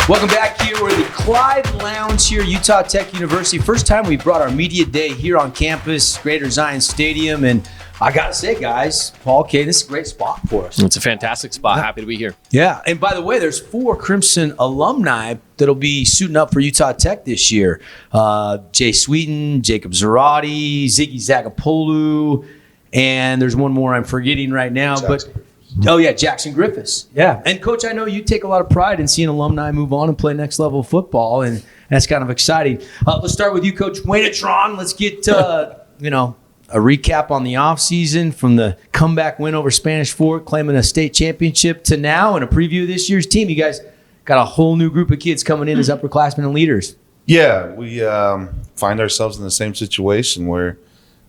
Welcome back here. We're at the Clyde Lounge here, Utah Tech University. First time we brought our media day here on campus, Greater Zion Stadium. And I got to say, guys, Paul, Kaden, this is a great spot for us. It's a fantastic spot. Happy to be here. Yeah. And by the way, there's 4 Crimson alumni that'll be suiting up for Utah Tech this year. Jay Sweeten, Jacob Zarate, Ziggy Zagapoulou, and there's one more I'm forgetting right now. Jackson Griffiths. Yeah. And, Coach, I know you take a lot of pride in seeing alumni move on and play next level football, and that's kind of exciting. Let's start with you, Coach Wainatron. Let's get, a recap on the offseason from the comeback win over Spanish Fork, claiming a state championship, to now, and a preview of this year's team. You guys got a whole new group of kids coming in as upperclassmen and leaders. Yeah, we find ourselves in the same situation where,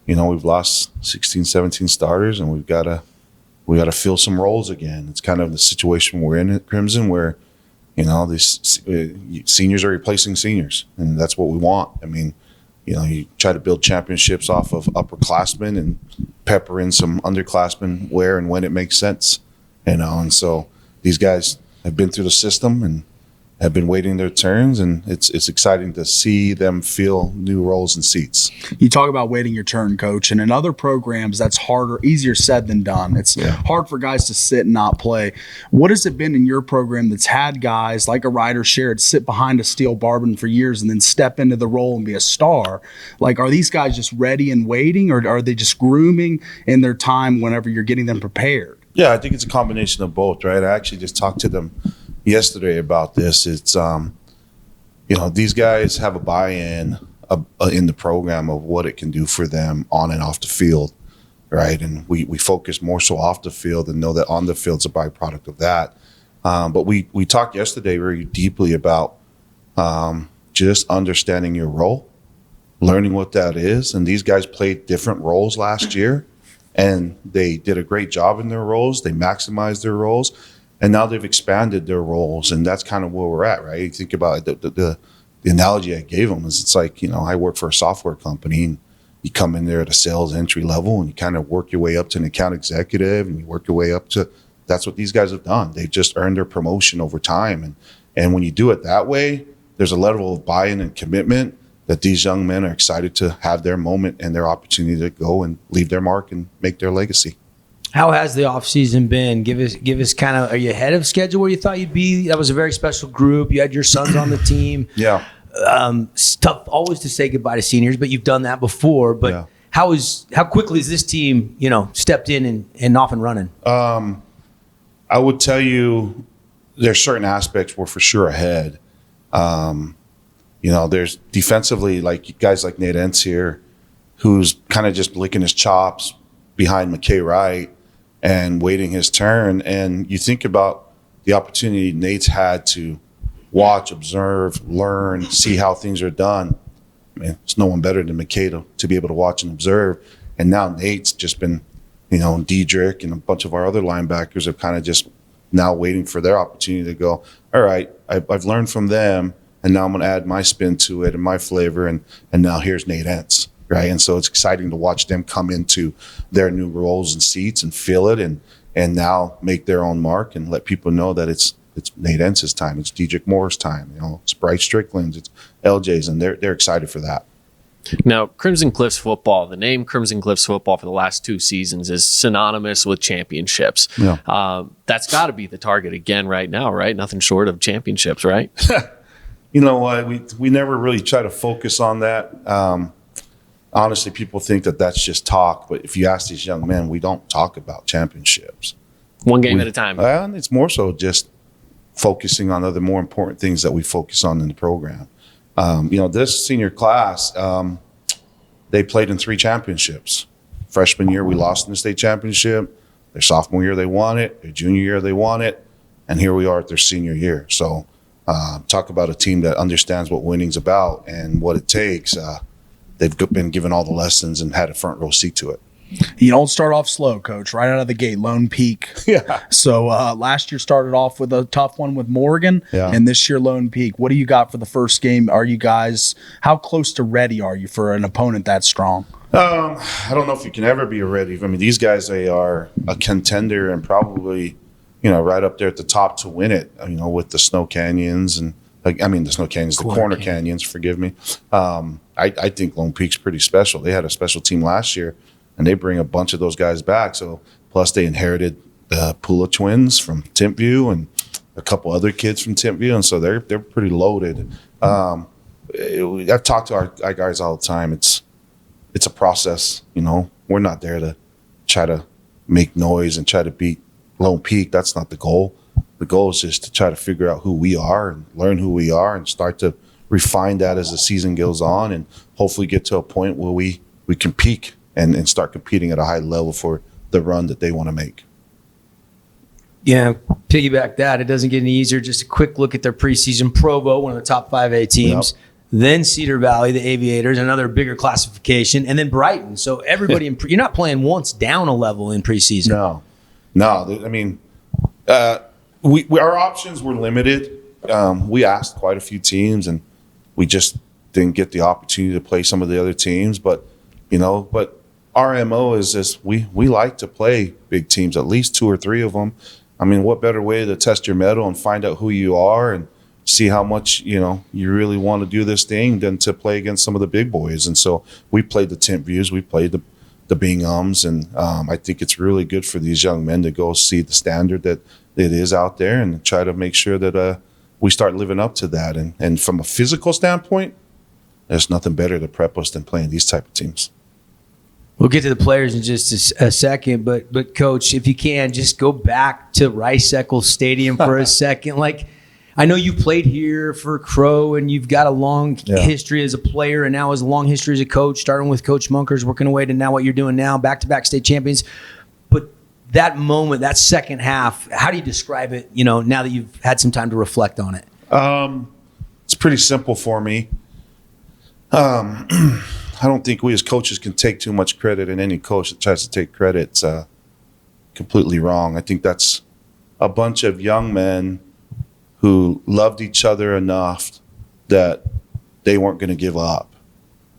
we've lost 16, 17 starters, and we got to fill some roles again. It's kind of the situation we're in at Crimson where, these seniors are replacing seniors, and that's what we want. I mean, you try to build championships off of upperclassmen and pepper in some underclassmen where and when it makes sense, and so these guys have been through the system and have been waiting their turns, and it's exciting to see them fill new roles and seats. You talk about waiting your turn, Coach, and in other programs that's easier said than done. It's hard for guys to sit and not play. What has it been in your program that's had guys like a Ryder Sherrod sit behind a steel barbin for years and then step into the role and be a star? Like, are these guys just ready and waiting, or are they just grooming in their time whenever you're getting them prepared? Yeah, I think it's a combination of both, right? I actually just talked to them yesterday about this. It's these guys have a buy-in in the program of what it can do for them on and off the field, right? And we focus more so off the field and know that on the field's a byproduct of that. But we talked yesterday very deeply about just understanding your role, learning what that is. And these guys played different roles last year, and they did a great job in their roles. They maximized their roles. And now they've expanded their roles, and that's kind of where we're at, right? You think about it, the analogy I gave them is it's like, I work for a software company, and you come in there at a sales entry level, and you kind of work your way up to an account executive, and you work your way up to – that's what these guys have done. They've just earned their promotion over time. And when you do it that way, there's a level of buy-in and commitment that these young men are excited to have their moment and their opportunity to go and leave their mark and make their legacy. How has the offseason been? Give us kind of, are you ahead of schedule where you thought you'd be? That was a very special group. You had your sons on the team. Yeah. It's tough always to say goodbye to seniors, but you've done that before. But how quickly is this team, stepped in and off and running? I would tell you there's certain aspects we're for sure ahead. There's defensively, like guys like Nate Entz here, who's kind of just licking his chops behind McKay Wright and waiting his turn. And you think about the opportunity Nate's had to watch, observe, learn, see how things are done. I mean, there's no one better than McKay to be able to watch and observe. And now Nate's just been, Diedrich and a bunch of our other linebackers are kind of just now waiting for their opportunity to go, all right, I've learned from them, and now I'm going to add my spin to it and my flavor, and now here's Nate Entz. Right, and so it's exciting to watch them come into their new roles and seats and feel it, and now make their own mark and let people know that it's Nate Entz's time, it's Diedrich Moore's time, it's Bryce Strickland's, it's LJ's, and they're excited for that. Now, Crimson Cliffs football, the name Crimson Cliffs football for the last 2 seasons is synonymous with championships. Yeah. That's got to be the target again right now, right? Nothing short of championships, right? You know what? We never really try to focus on that. Honestly, people think that that's just talk, but if you ask these young men, we don't talk about championships. One game at a time. And it's more so just focusing on other more important things that we focus on in the program. This senior class, they played in 3 championships. Freshman year, we lost in the state championship. Their sophomore year, they won it. Their junior year, they won it. And here we are at their senior year. So talk about a team that understands what winning's about and what it takes. They've been given all the lessons and had a front row seat to it. You don't start off slow, Coach, right out of the gate, Lone Peak. Yeah. So last year started off with a tough one with Morgan, and this year Lone Peak. What do you got for the first game? Are you guys, how close to ready are you for an opponent that strong? I don't know if you can ever be ready. I mean, these guys, they are a contender and probably, right up there at the top to win it, with the Snow Canyons and the Snow Canyons, the Corner Canyons, forgive me. I think Lone Peak's pretty special. They had a special team last year, and they bring a bunch of those guys back. So plus they inherited the Pula twins from Timpview and a couple other kids from Timpview, and so they're pretty loaded. I've talked to our guys all the time. It's a process, We're not there to try to make noise and try to beat Lone Peak. That's not the goal. The goal is just to try to figure out who we are and learn who we are and start to refine that as the season goes on and hopefully get to a point where we can peak and start competing at a high level for the run that they want to make. Yeah, piggyback that. It doesn't get any easier. Just a quick look at their preseason. Provo, one of the top 5A teams. Yep. Then Cedar Valley, the Aviators, another bigger classification. And then Brighton. So everybody, you're not playing once down a level in preseason. No. I mean, our options were limited. We asked quite a few teams, and we just didn't get the opportunity to play some of the other teams. But our MO is this: we like to play big teams, at least 2 or 3 of them. I mean, what better way to test your mettle and find out who you are and see how much you really want to do this thing than to play against some of the big boys. And so we played the Timpviews, we played the Binghams, and I think it's really good for these young men to go see the standard that it is out there and try to make sure that we start living up to that. And from a physical standpoint, there's nothing better to prep us than playing these type of teams. We'll get to the players in just a second, but Coach, if you can, just go back to Rice-Eccles Stadium for a second. I know you played here for Crow, and you've got a long history as a player, and now as a long history as a coach, starting with Coach Munkers, working away to now what you're doing now, back-to-back state champions. But that moment, that second half, how do you describe it, now that you've had some time to reflect on it? It's pretty simple for me. I don't think we as coaches can take too much credit, and any coach that tries to take credit's completely wrong. I think that's a bunch of young men who loved each other enough that they weren't going to give up,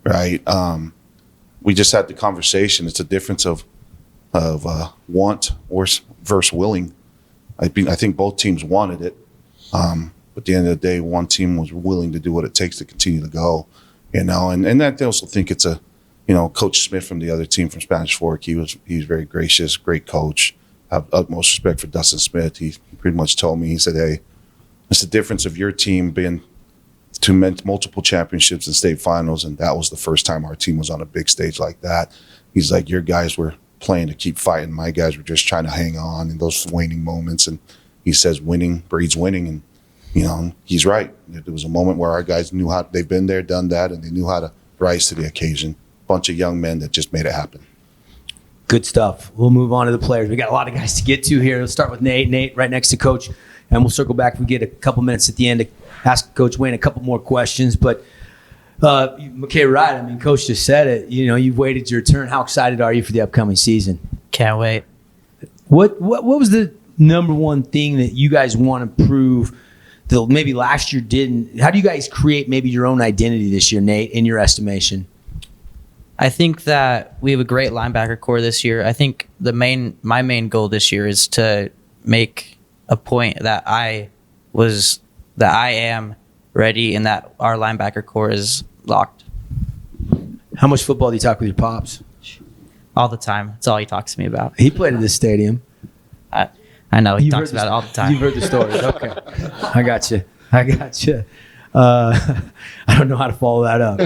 right? We just had the conversation. It's a difference of want versus willing. I think both teams wanted it, but at the end of the day, one team was willing to do what it takes to continue to go. And I also think it's Coach Smith from the other team from Spanish Fork. He's very gracious, great coach. I have utmost respect for Dustin Smith. He pretty much told me, he said, hey, it's the difference of your team being to multiple championships and state finals, and that was the first time our team was on a big stage like that. He's like, your guys were playing to keep fighting. My guys were just trying to hang on in those waning moments. And he says winning breeds winning, and he's right. There was a moment where our guys knew how, they've been there, done that, and they knew how to rise to the occasion. Bunch of young men that just made it happen. Good stuff. We'll move on to the players. We got a lot of guys to get to here. Let's start with Nate. Nate, right next to Coach, and we'll circle back if we get a couple minutes at the end to ask Coach Wayne a couple more questions. But McKay, right? Coach just said it. You've waited your turn. How excited are you for the upcoming season? Can't wait. What was the number one thing that you guys want to prove that maybe last year didn't? How do you guys create maybe your own identity this year, Nate, in your estimation? I think that we have a great linebacker core this year. I think my main goal this year is to make a point that I am ready and that our linebacker core is locked. How much football do you talk with your pops? All the time. That's all he talks to me about. He played at this stadium. I know. He talks about it all the time. You've heard the stories. Okay. I got you. I don't know how to follow that up.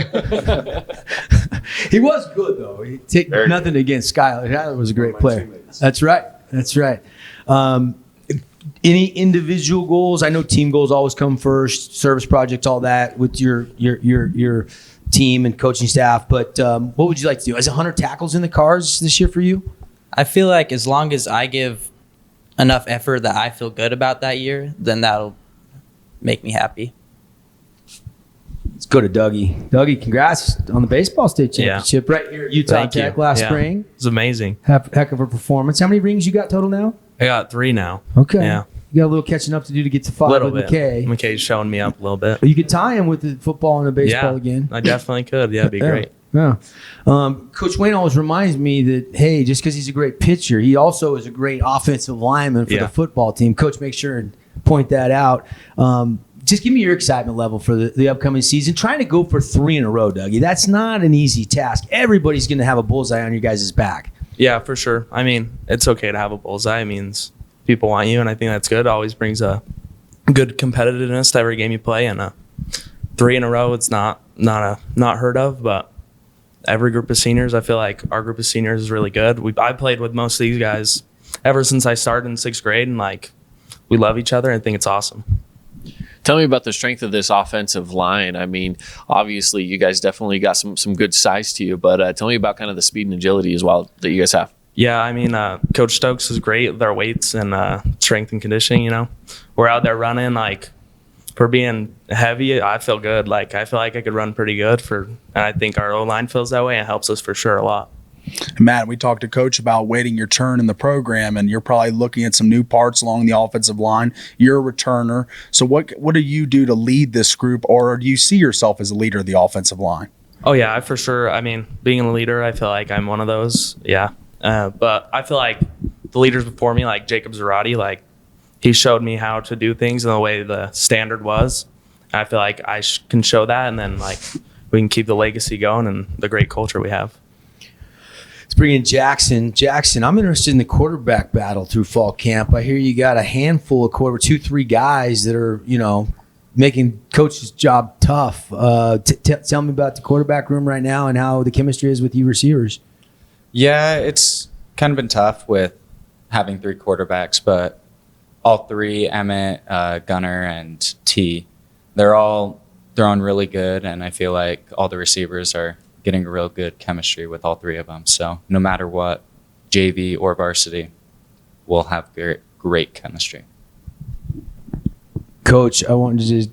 He was good, though. He take nothing against Skyler. Skyler was a great player. That's right. Any individual goals? I know team goals always come first, service projects, all that with your team and coaching staff. But what would you like to do? Is it 100 tackles in the cars this year for you? I feel like as long as I give enough effort that I feel good about that year, then that'll make me happy. Let's go to Dougie. Dougie, congrats on the baseball state championship right here at Utah Tech last spring. It's amazing. Heck of a performance. How many rings you got total now? I got 3 now. Okay. Yeah. You got a little catching up to do to get to 5 with McKay. McKay's showing me up a little bit. You could tie him with the football and the baseball again. I definitely could. Yeah, it'd be great. Yeah. Coach Wayne always reminds me that, hey, just because he's a great pitcher, he also is a great offensive lineman for the football team. Coach, make sure and point that out. Just give me your excitement level for the upcoming season. Trying to go for 3 in a row, Dougie. That's not an easy task. Everybody's going to have a bullseye on your guys' back. Yeah, for sure. I mean, it's okay to have a bullseye. It means people want you, and I think that's good. It always brings a good competitiveness to every game you play, and 3 in a row, it's not heard of, but every group of seniors, I feel like our group of seniors is really good. I played with most of these guys ever since I started in 6th grade, and we love each other and I think it's awesome. Tell me about the strength of this offensive line. I mean, obviously, you guys definitely got some good size to you, but tell me about kind of the speed and agility as well that you guys have. Yeah, I mean, Coach Stokes is great with our weights and strength and conditioning, We're out there running, for being heavy, I feel good. I feel like I could run pretty good, and I think our O-line feels that way and helps us for sure a lot. Matt, we talked to Coach about waiting your turn in the program, and you're probably looking at some new parts along the offensive line. You're a returner. So what do you do to lead this group, or do you see yourself as a leader of the offensive line? Oh, yeah, for sure. I mean, being a leader, I feel like I'm one of those, yeah. But I feel like the leaders before me, like Jacob Zarate, he showed me how to do things in the way the standard was. I feel like I can show that, and then, we can keep the legacy going and the great culture we have. Let's bring in Jackson. Jackson, I'm interested in the quarterback battle through fall camp. I hear you got a handful of 2-3 guys that are, making coach's job tough. Tell me about the quarterback room right now and how the chemistry is with you receivers. Yeah, it's kind of been tough with having 3 quarterbacks, but all 3, Emmett, Gunner, and T, they're all throwing really good, and I feel like all the receivers are getting a real good chemistry with all 3 of them. So no matter what, JV or varsity, we'll have great chemistry. Coach, I want to just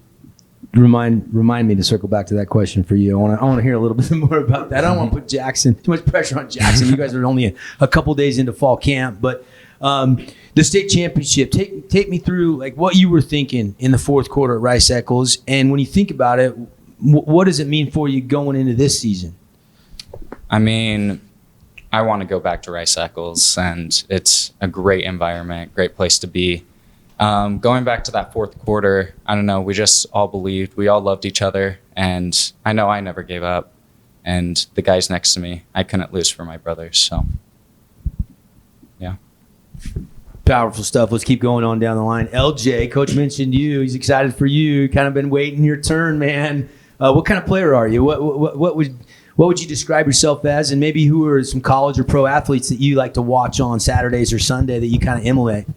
remind me to circle back to that question for you. I want to hear a little bit more about that. I don't want to put too much pressure on Jackson. You guys are only a couple days into fall camp, but the state championship. Take me through what you were thinking in the 4th quarter at Rice Eccles, and when you think about it, what does it mean for you going into this season? I mean, I want to go back to Rice Eccles, and it's a great environment, great place to be. Going back to that 4th quarter, I don't know, we just all believed, we all loved each other, and I know I never gave up. And the guys next to me, I couldn't lose for my brothers, so yeah. Powerful stuff. Let's keep going on down the line. LJ, Coach mentioned you. He's excited for you. Kind of been waiting your turn, man. What kind of player are you? What would you describe yourself as? And maybe who are some college or pro athletes that you like to watch on Saturdays or Sunday that you kind of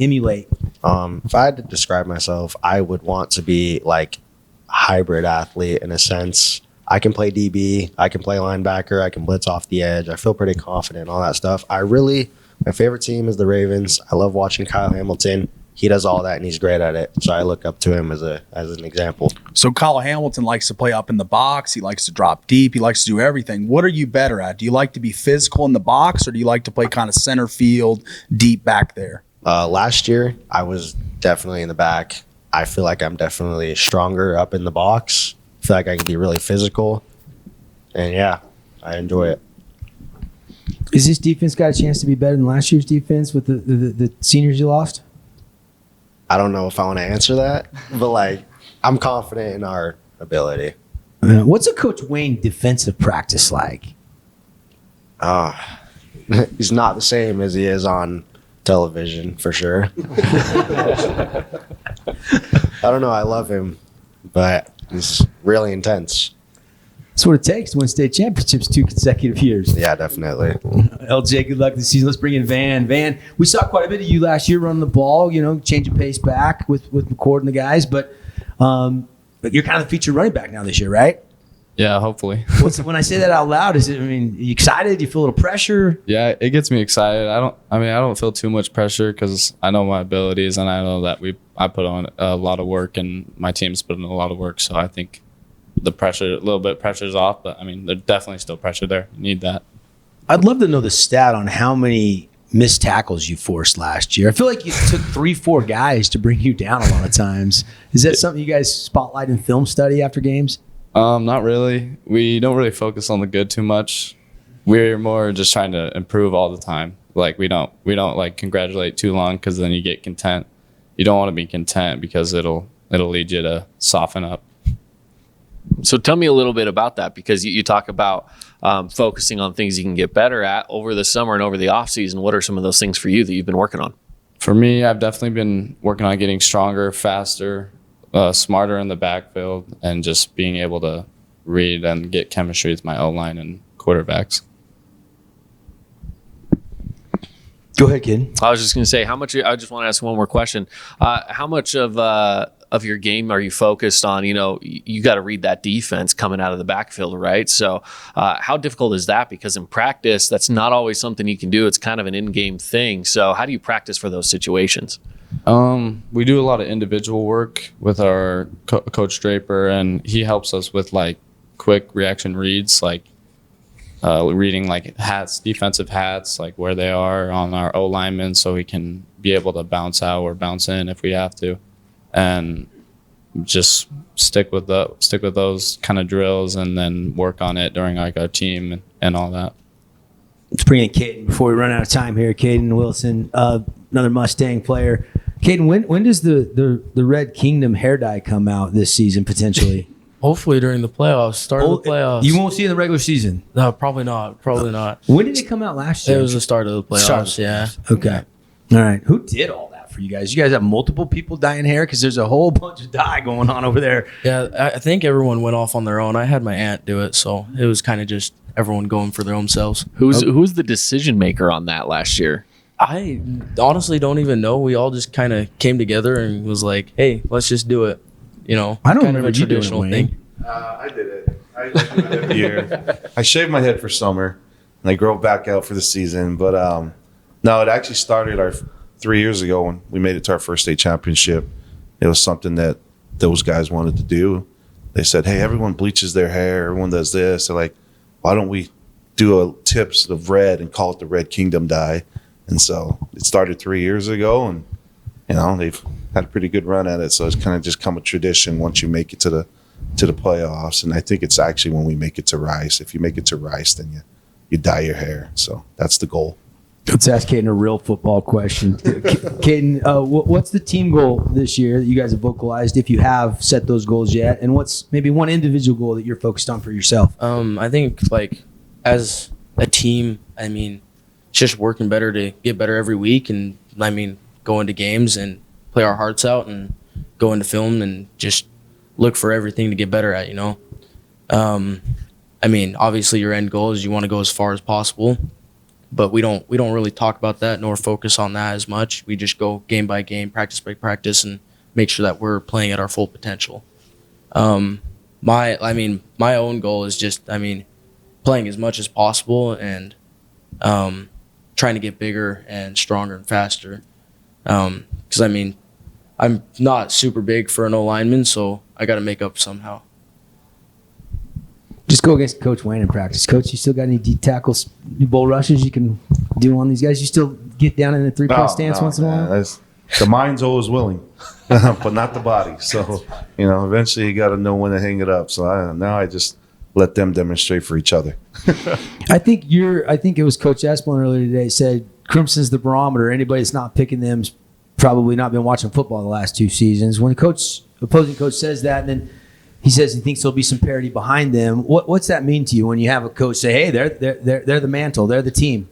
emulate? If I had to describe myself, I would want to be a hybrid athlete in a sense. I can play DB, I can play linebacker, I can blitz off the edge. I feel pretty confident, all that stuff. My favorite team is the Ravens. I love watching Kyle Hamilton. He does all that, and he's great at it. So I look up to him as an example. So Kyle Hamilton likes to play up in the box. He likes to drop deep. He likes to do everything. What are you better at? Do you like to be physical in the box, or do you like to play kind of center field, deep back there? Last year, I was definitely in the back. I feel like I'm definitely stronger up in the box. I feel like I can be really physical. And, yeah, I enjoy it. Is this defense got a chance to be better than last year's defense with the seniors you lost? I don't know if I want to answer that, but I'm confident in our ability. What's a Coach Wayne defensive practice like? He's not the same as he is on television, for sure. I don't know. I love him, but he's really intense. That's what it takes to win state championships 2 consecutive years. Yeah, definitely. LJ, good luck this season. Let's bring in Van. Van, we saw quite a bit of you last year running the ball, changing pace back with McCord and the guys, but you're kind of the featured running back now this year, right? Yeah, hopefully. When I say that out loud, are you excited? Do you feel a little pressure? Yeah, it gets me excited. I don't feel too much pressure because I know my abilities, and I know that I put on a lot of work, and my team's put in a lot of work, so I think the pressure, a little bit pressure's off, but there's definitely still pressure there. You need that. I'd love to know the stat on how many missed tackles you forced last year. I feel like you took 3-4 guys to bring you down a lot of times. Is that something you guys spotlight in film study after games? Not really. We don't really focus on the good too much. We're more just trying to improve all the time. We don't congratulate too long because then you get content. you don't want to be content because it'll lead you to soften up. So tell me a little bit about that, because you talk about focusing on things you can get better at over the summer and over the off season. What are some of those things for you that you've been working on? For me, I've definitely been working on getting stronger, faster, smarter in the backfield, and just being able to read and get chemistry with my O-line and quarterbacks. Go ahead, kid. I was just going to say, I just want to ask one more question. How much of your game are you focused on? You got to read that defense coming out of the backfield, right? So how difficult is that? Because in practice, that's not always something you can do. It's kind of an in-game thing. So how do you practice for those situations? We do a lot of individual work with our Coach Draper, and he helps us with like quick reaction reads, like reading like hats, defensive hats, like where they are on our O linemen, so we can be able to bounce out or bounce in if we have to, and just stick with those kind of drills, and then work on it during like our team and all that. Let's bring in Kaden before we run out of time here. Kaden Wilson, another Mustang player. Kaden, when does the Red Kingdom hair dye come out this season potentially? Hopefully during the playoffs, start of the playoffs. You won't see it in the regular season? No, probably not. Probably not. When did it come out last year? It was the start of the playoffs, yeah. Okay. All right. Who did all that for you guys? You guys have multiple people dyeing hair? Because there's a whole bunch of dye going on over there. Yeah, I think everyone went off on their own. I had my aunt do it, so it was kind of just everyone going for their own selves. Who's the decision maker on that last year? I honestly don't even know. We all just kind of came together and was like, hey, let's just do it. I don't kind remember of a traditional thing. I did it. I do it every year. I shaved my head for summer, and I grow back out for the season. But no, it actually started 3 years ago when we made it to our first state championship. It was something that those guys wanted to do. They said, hey, everyone bleaches their hair. Everyone does this. They're like, why don't we do tips of red and call it the Red Kingdom dye? And so it started 3 years ago, and they've had a pretty good run at it. So it's kind of just come a tradition once you make it to the playoffs. And I think it's actually when we make it to Rice. If you make it to Rice, then you dye your hair. So that's the goal. Let's ask Kaden a real football question. Kaden, what's the team goal this year that you guys have vocalized, if you have set those goals yet? And what's maybe one individual goal that you're focused on for yourself? I think as a team, it's just working better to get better every week, and go into games and play our hearts out and go into film and just look for everything to get better at, obviously your end goal is you want to go as far as possible, but we don't really talk about that nor focus on that as much. We just go game by game, practice by practice, and make sure that we're playing at our full potential. My own goal is just, playing as much as possible and trying to get bigger and stronger and faster. Because I'm not super big for an O-lineman, so I got to make up somehow. Just go against Coach Wayne in practice. Coach, you still got any D tackles, bull rushes you can do on these guys? You still get down in a three-point stance once in a while? The mind's always willing, but not the body. So, eventually you got to know when to hang it up. So I just let them demonstrate for each other. I think it was Coach Esplin earlier today said Crimson's the barometer. Anybody that's not picking them's probably not been watching football the last 2 seasons. When opposing coach says that, and then he says he thinks there'll be some parity behind them. What's that mean to you when you have a coach say, "Hey, they're the mantle, they're the team"?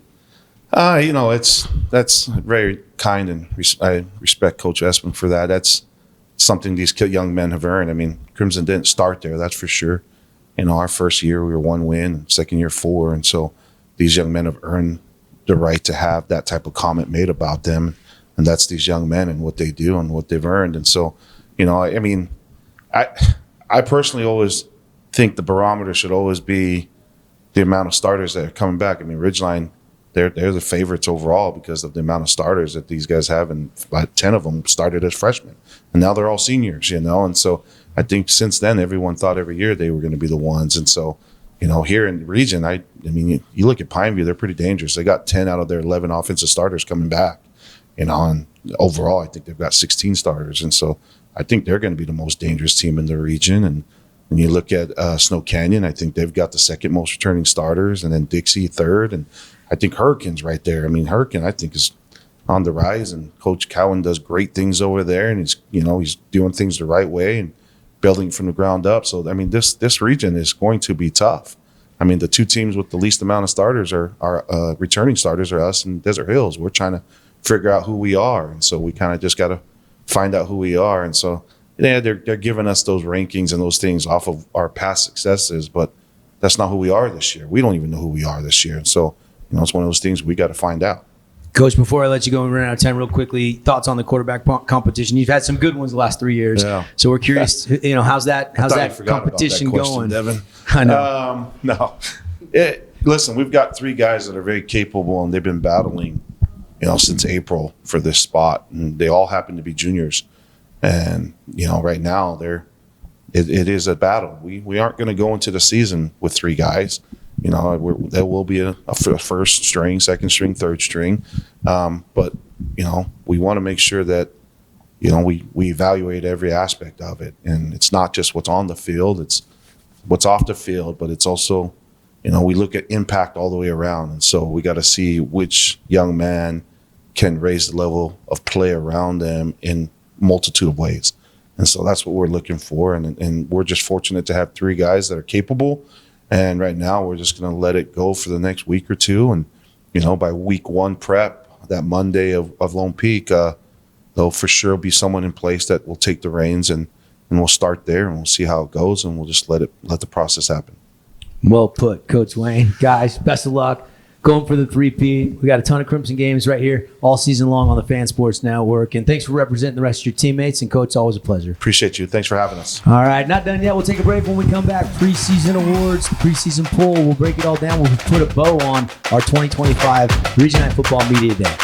That's very kind, and I respect Coach Esplin for that. That's something these young men have earned. Crimson didn't start there, that's for sure. Our first year we were 1 win, second year 4, and so these young men have earned the right to have that type of comment made about them, and that's these young men and what they do and what they've earned. And so, I personally always think the barometer should always be the amount of starters that are coming back. Ridgeline, they're the favorites overall because of the amount of starters that these guys have, and about 10 of them started as freshmen, and now they're all seniors, and so I think since then everyone thought every year they were going to be the ones. And so, here in the region, you look at Pineview, they're pretty dangerous. They got 10 out of their 11 offensive starters coming back, and overall I think they've got 16 starters, and so I think they're going to be the most dangerous team in the region. And when you look at Snow Canyon, I think they've got the second most returning starters, and then Dixie third, and I think Hurricane's right there. Hurricane, I think, is on the rise, and Coach Cowan does great things over there, and he's doing things the right way and building from the ground up. So I mean, this region is going to be tough. I mean, the two teams with the least amount of starters are returning starters are us and Desert Hills. We're trying to figure out who we are, and so we kind of just got to find out who we are. And so yeah, they're giving us those rankings and those things off of our past successes, but that's not who we are this year. We don't even know who we are this year, and so it's one of those things we got to find out. Coach, before I let you go and run out of time real quickly, thoughts on the quarterback competition? You've had some good ones the last 3 years. Yeah. So we're curious, how's that competition going? Devin. I know. No. Listen, we've got 3 guys that are very capable, and they've been battling, since April for this spot, and they all happen to be juniors. And, right now it is a battle. We aren't going to go into the season with 3 guys. There will be a first string, second string, third string. But, we want to make sure that, we evaluate every aspect of it. And it's not just what's on the field, it's what's off the field, but it's also, we look at impact all the way around. And so we got to see which young man can raise the level of play around them in multitude of ways. And so that's what we're looking for. And we're just fortunate to have 3 guys that are capable. And right now, we're just going to let it go for the next week or two. And, by week 1 prep, that Monday of Lone Peak, there'll for sure be someone in place that will take the reins, and we'll start there, and we'll see how it goes, and we'll just let the process happen. Well put, Coach Wayne. Guys, best of luck. Going for the 3P. We got a ton of Crimson games right here all season long on the Fan Sports Network. And thanks for representing the rest of your teammates. And, Coach, always a pleasure. Appreciate you. Thanks for having us. All right, not done yet. We'll take a break. When we come back, preseason awards, the preseason poll. We'll break it all down. We'll put a bow on our 2025 Region 9 Football Media Day.